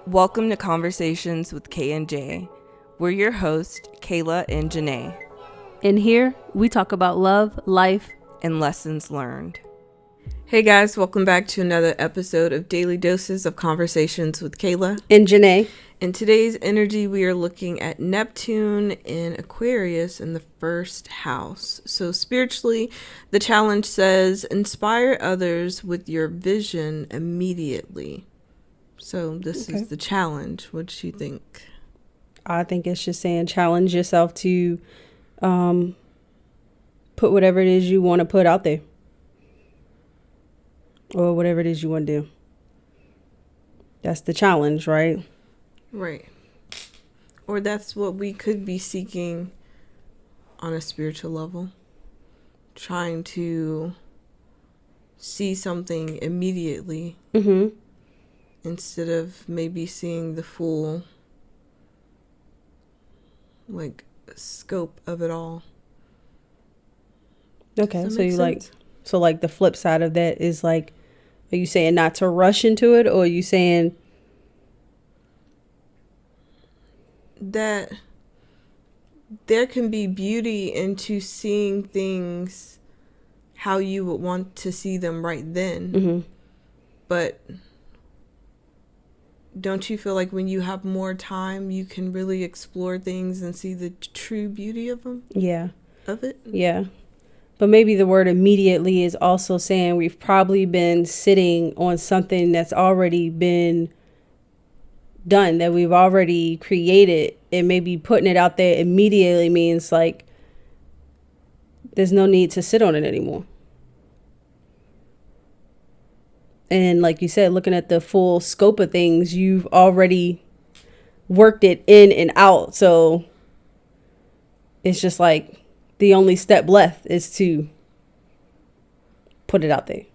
Welcome to Conversations with K and J. We're your hosts, Kayla and Janae, And here we talk about love, life, and lessons learned. Hey guys, welcome back to another episode of Daily Doses of Conversations with Kayla and Janae. In today's energy, we are looking at Neptune in Aquarius in the first house. So spiritually, the challenge says, inspire others with your vision immediately. So this is the challenge. What do you think? I think it's just saying challenge yourself to put whatever it is you want to put out there. Or whatever it is you want to do. That's the challenge, right? Right. Or that's what we could be seeking on a spiritual level. Trying to see something immediately. Mm-hmm. Instead of maybe seeing the full, scope of it all. Okay, so you sense? The flip side of that is are you saying not to rush into it, or are you saying that there can be beauty into seeing things how you would want to see them right then. Mm-hmm. But don't you feel like when you have more time, you can really explore things and see the true beauty of them? Yeah. Of it? Yeah. But maybe the word immediately is also saying we've probably been sitting on something that's already been done, that we've already created, and maybe putting it out there immediately means there's no need to sit on it anymore. And like you said, looking at the full scope of things, you've already worked it in and out. So it's just the only step left is to put it out there.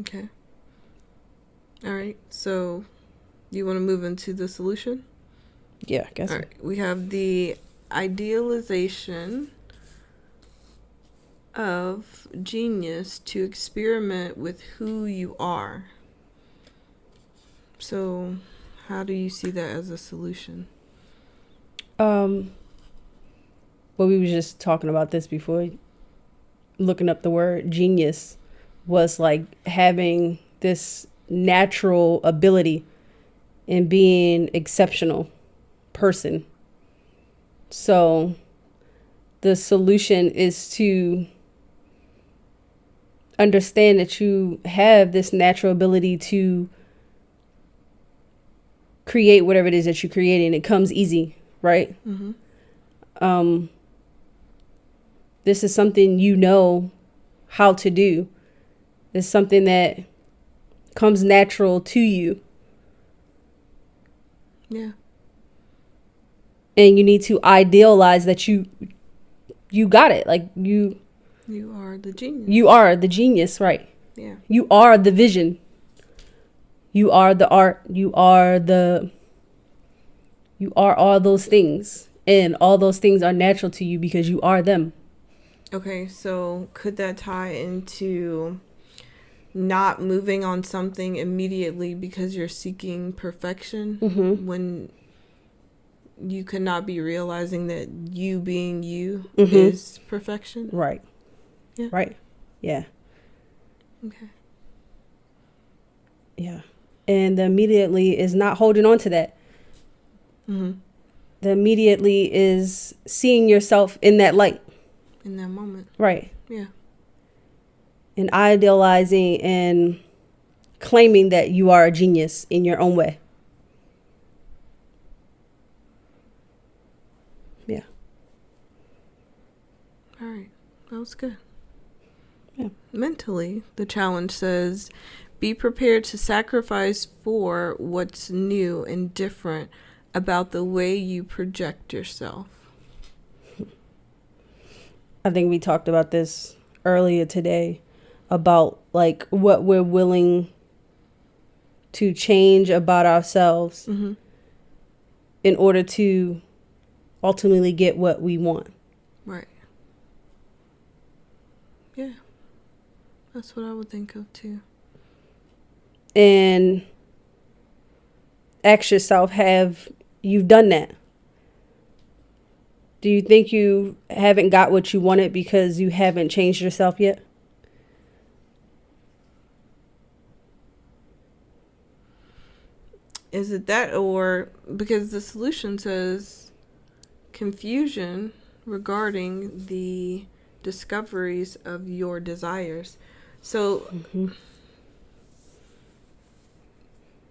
Okay. All right. So you want to move into the solution? Yeah, I guess. All right. We have the idealization of genius to experiment with who you are. So how do you see that as a solution? Well, we were just talking about this before. Looking up the word genius was having this natural ability and being exceptional person. So the solution is to understand that you have this natural ability to create whatever it is that you're creating. It comes easy, right? Mm-hmm. This is something you know how to do. It's something that comes natural to you. Yeah. And you need to idealize that you got it. You are the genius. You are the genius, right? Yeah. You are the vision. You are the art. You are all those things. And all those things are natural to you because you are them. Okay, so could that tie into not moving on something immediately because you're seeking perfection when you could not be realizing that you being you is perfection? Right. Yeah. Right. Yeah. Okay. Yeah. And the immediately is not holding on to that. Mm-hmm. The immediately is seeing yourself in that light. In that moment. Right. Yeah. And idealizing and claiming that you are a genius in your own way. Yeah. All right. That was good. Yeah. Mentally, the challenge says, be prepared to sacrifice for what's new and different about the way you project yourself. I think we talked about this earlier today about what we're willing to change about ourselves in order to ultimately get what we want. Right. Yeah. That's what I would think of too. And ask yourself, have you done that? Do you think you haven't got what you wanted because you haven't changed yourself yet? Is it that, or because the solution says confusion regarding the discoveries of your desires. So,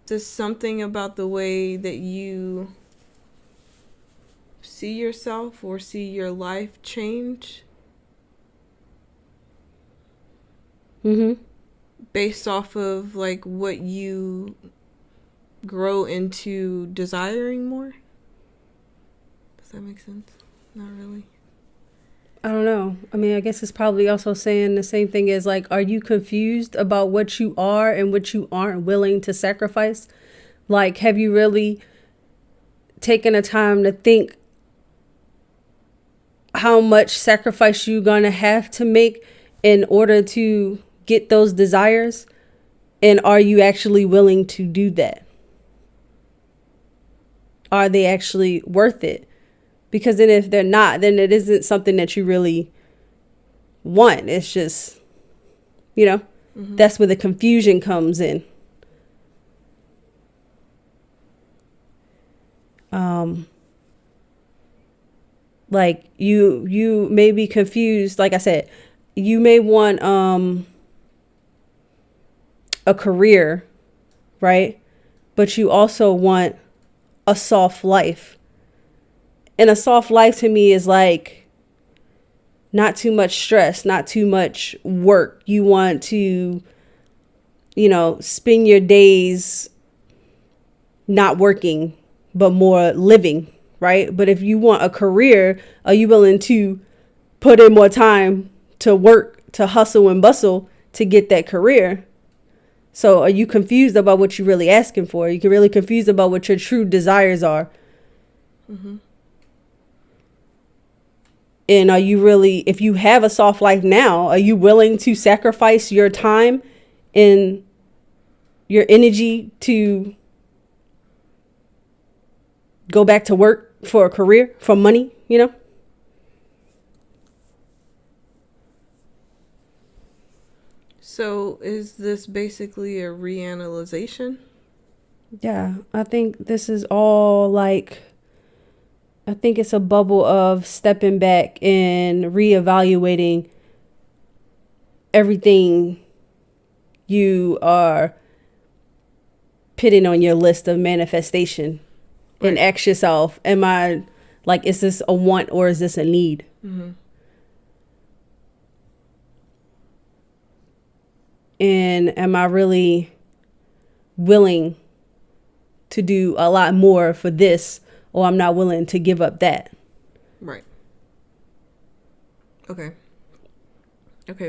does something about the way that you see yourself or see your life change? Based off of like what you grow into desiring more? Does that make sense? Not really. I don't know. I mean, I guess it's probably also saying the same thing as like, are you confused about what you are and what you aren't willing to sacrifice? Like, have you really taken the time to think how much sacrifice you're going to have to make in order to get those desires? And are you actually willing to do that? Are they actually worth it? Because then if they're not, then it isn't something that you really want. It's just, that's where the confusion comes in. Like you may be confused. Like I said, you may want a career, right? But you also want a soft life. And a soft life to me is like not too much stress, not too much work. You want to, spend your days not working, but more living, right? But if you want a career, are you willing to put in more time to work, to hustle and bustle to get that career? So are you confused about what you're really asking for? You're really confused about what your true desires are. And are you really, if you have a soft life now, are you willing to sacrifice your time and your energy to go back to work for a career, for money, So is this basically a reanalyzation? Yeah, I think this is all like, I think it's a bubble of stepping back and reevaluating everything you are putting on your list of manifestation. Right. And ask yourself, am I like, is this a want or is this a need? And am I really willing to do a lot more for this, or I'm not willing to give up that? Right. Okay,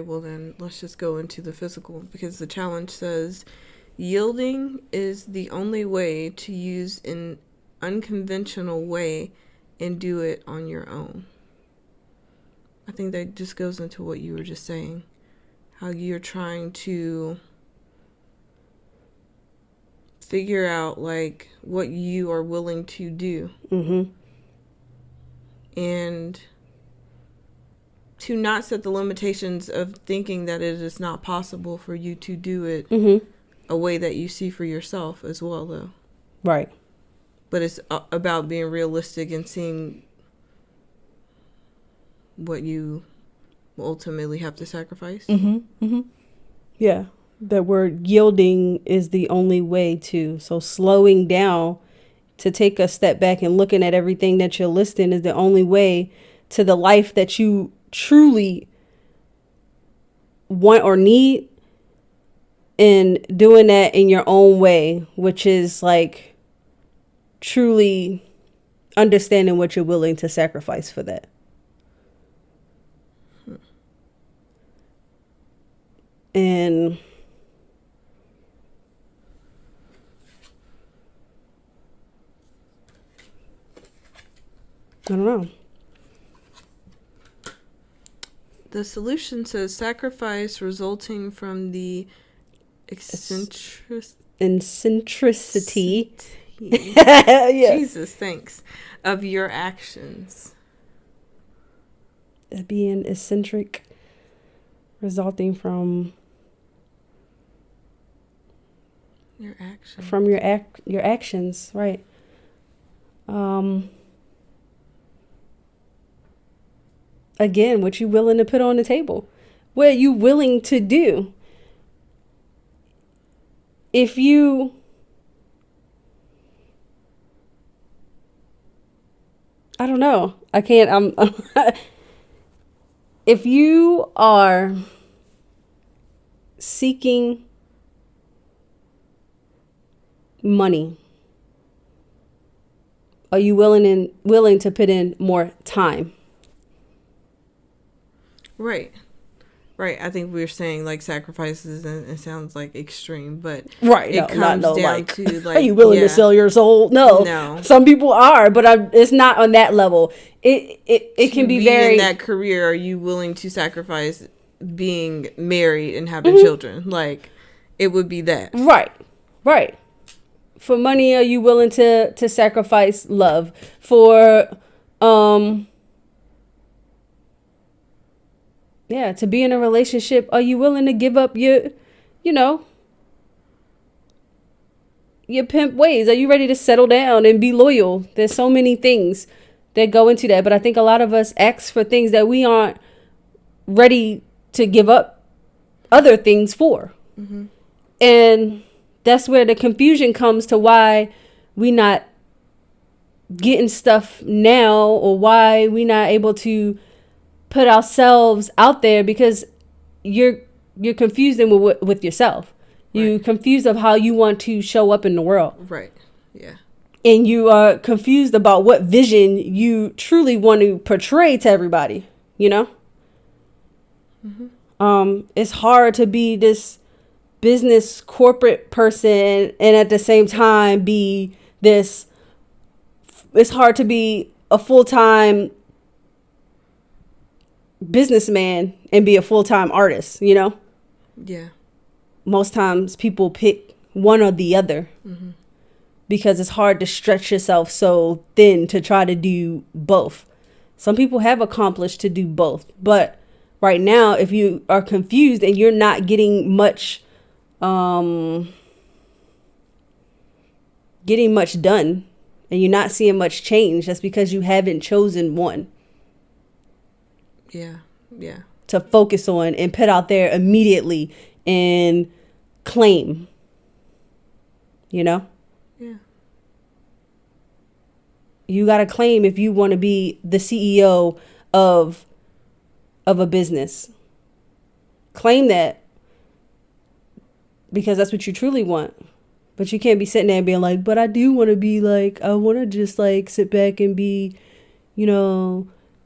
well then let's just go into the physical, because the challenge says yielding is the only way to use an unconventional way and do it on your own. I think that just goes into what you were just saying, how you're trying to figure out like what you are willing to do. And to not set the limitations of thinking that it is not possible for you to do it a way that you see for yourself as well, though. Right. But it's about being realistic and seeing what you will ultimately have to sacrifice. Yeah. The word yielding is the only way to. So slowing down to take a step back and looking at everything that you're listing is the only way to the life that you truly want or need, and doing that in your own way, which is like truly understanding what you're willing to sacrifice for that. And I don't know. The solution says sacrifice resulting from the eccentricity Yeah. Jesus, thanks. Of your actions. Being eccentric, resulting from Your actions. from your actions, right? Again, what you willing to put on the table? What are you willing to do? If you I don't know. I can't if you are seeking money, are you willing to put in more time? Right. Right. I think we were saying like sacrifices, and it sounds like extreme, but Right. it No, comes no, down like, to like, are you willing to sell your soul? No. No. Some people are, but it's not on that level. It can be very in that career. Are you willing to sacrifice being married and having Mm-hmm. children? Like, it would be that. Right. For money, are you willing to sacrifice love? For to be in a relationship, are you willing to give up your pimp ways? Are you ready to settle down and be loyal? There's so many things that go into that, but I think a lot of us ask for things that we aren't ready to give up other things for. Mm-hmm. And that's where the confusion comes to why we not getting stuff now, or why we not able to put ourselves out there, because you're confusing with yourself. You confused of how you want to show up in the world. Right. Yeah. And you are confused about what vision you truly want to portray to everybody, Mm-hmm. It's hard to be this business corporate person and at the same time be this. It's hard to be a full-time businessman and be a full-time artist, Yeah. Most times people pick one or the other. Mm-hmm. Because it's hard to stretch yourself so thin to try to do both. Some people have accomplished to do both, but right now, if you are confused and you're not getting much done, and you're not seeing much change, that's because you haven't chosen one. Yeah. To focus on and put out there immediately and claim. Yeah. You got to claim if you want to be the CEO of a business. Claim that, because that's what you truly want. But you can't be sitting there and being like, but I do want to be like, I want to just like sit back and be,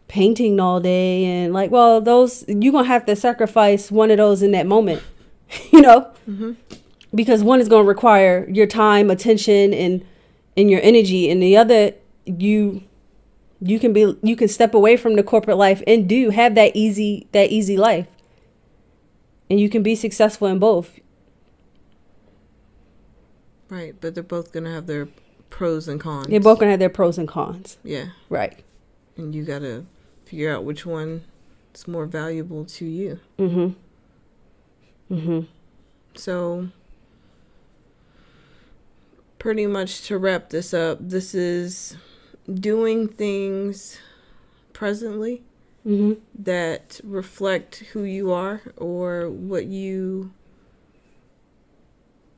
painting all day. And like, well, those, you're going to have to sacrifice one of those in that moment, Mm-hmm. Because one is going to require your time, attention, and your energy. And the other, you can step away from the corporate life and have that easy life. And you can be successful in both. Right, but they're both going to have their pros and cons. They're both going to have their pros and cons. Yeah. Right. And you got to figure out which one is more valuable to you. Mm-hmm. Mm-hmm. So, pretty much to wrap this up, this is doing things presently mm-hmm. that reflect who you are or what you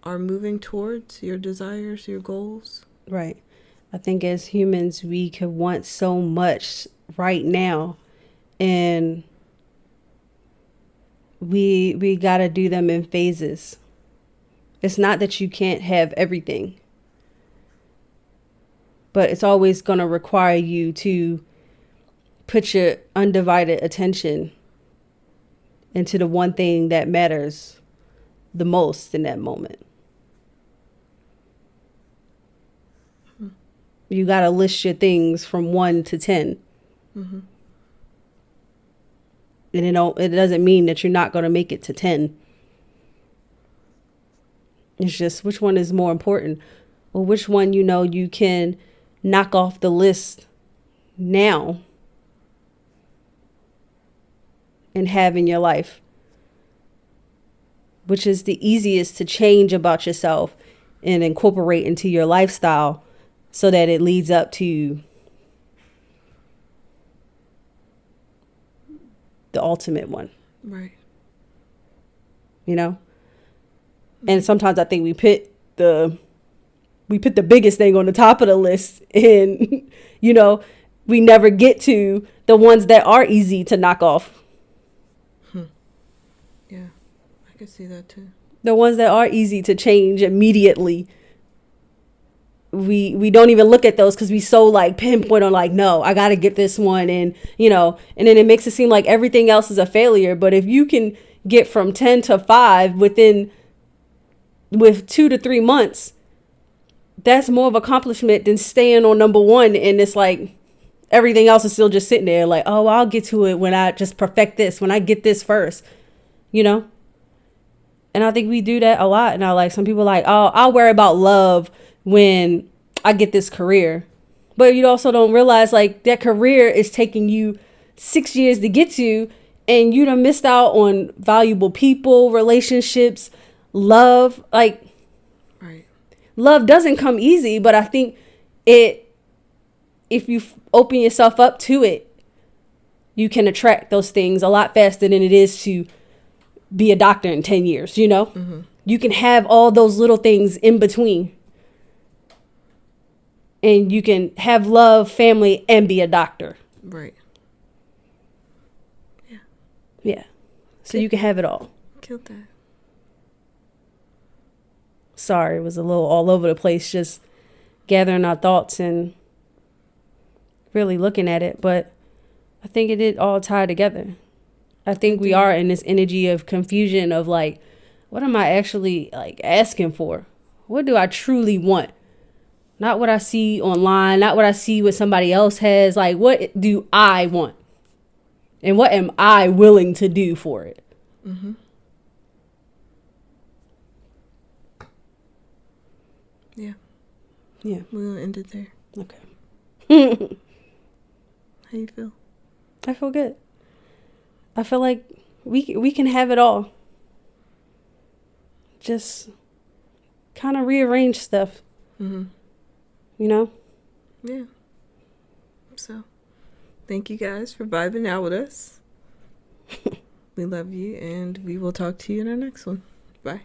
are moving towards, your desires, your goals. Right. I think as humans, we could want so much right now, and we got to do them in phases. It's not that you can't have everything, but it's always going to require you to put your undivided attention into the one thing that matters the most in that moment. You got to list your things from 1 to 10. Mm-hmm. And it doesn't mean that you're not going to make it to 10. It's just which one is more important. or which one, you know, you can knock off the list now and have in your life, which is the easiest to change about yourself and incorporate into your lifestyle so that it leads up to the ultimate one. Right. You know? And sometimes I think we put the biggest thing on the top of the list, and, you know, we never get to the ones that are easy to knock off. Yeah, I can see that too. The ones that are easy to change immediately. We don't even look at those because we so like pinpoint on like, no, I got to get this one. And, you know, and then it makes it seem like everything else is a failure. But if you can get from 10 to 5 with 2 to 3 months, that's more of accomplishment than staying on number 1. And it's like everything else is still just sitting there like, oh, I'll get to it when I just perfect this, when I get this first, you know? And I think we do that a lot. Now, like some people are like, oh, I'll worry about love when I get this career. But you also don't realize like that career is taking you 6 years to get to, and you done missed out on valuable people, relationships, love. Like, right. Love doesn't come easy, but I think if you open yourself up to it, you can attract those things a lot faster than it is to be a doctor in 10 years, you know? Mm-hmm. You can have all those little things in between. And you can have love, family, and be a doctor. Right. Yeah. Yeah. So you can have it all. Killed that. Sorry, it was a little all over the place, just gathering our thoughts and really looking at it. But I think it did all tie together. I think we are in this energy of confusion of like, what am I actually like asking for? What do I truly want? Not what I see online, not what I see what somebody else has. Like, what do I want? And what am I willing to do for it? Mm-hmm. Yeah. Yeah. We'll end it there. Okay. How you feel? I feel good. I feel like we can have it all. Just kind of rearrange stuff. Mm-hmm. You know? Yeah. So, thank you guys for vibing out with us. We love you, and we will talk to you in our next one. Bye.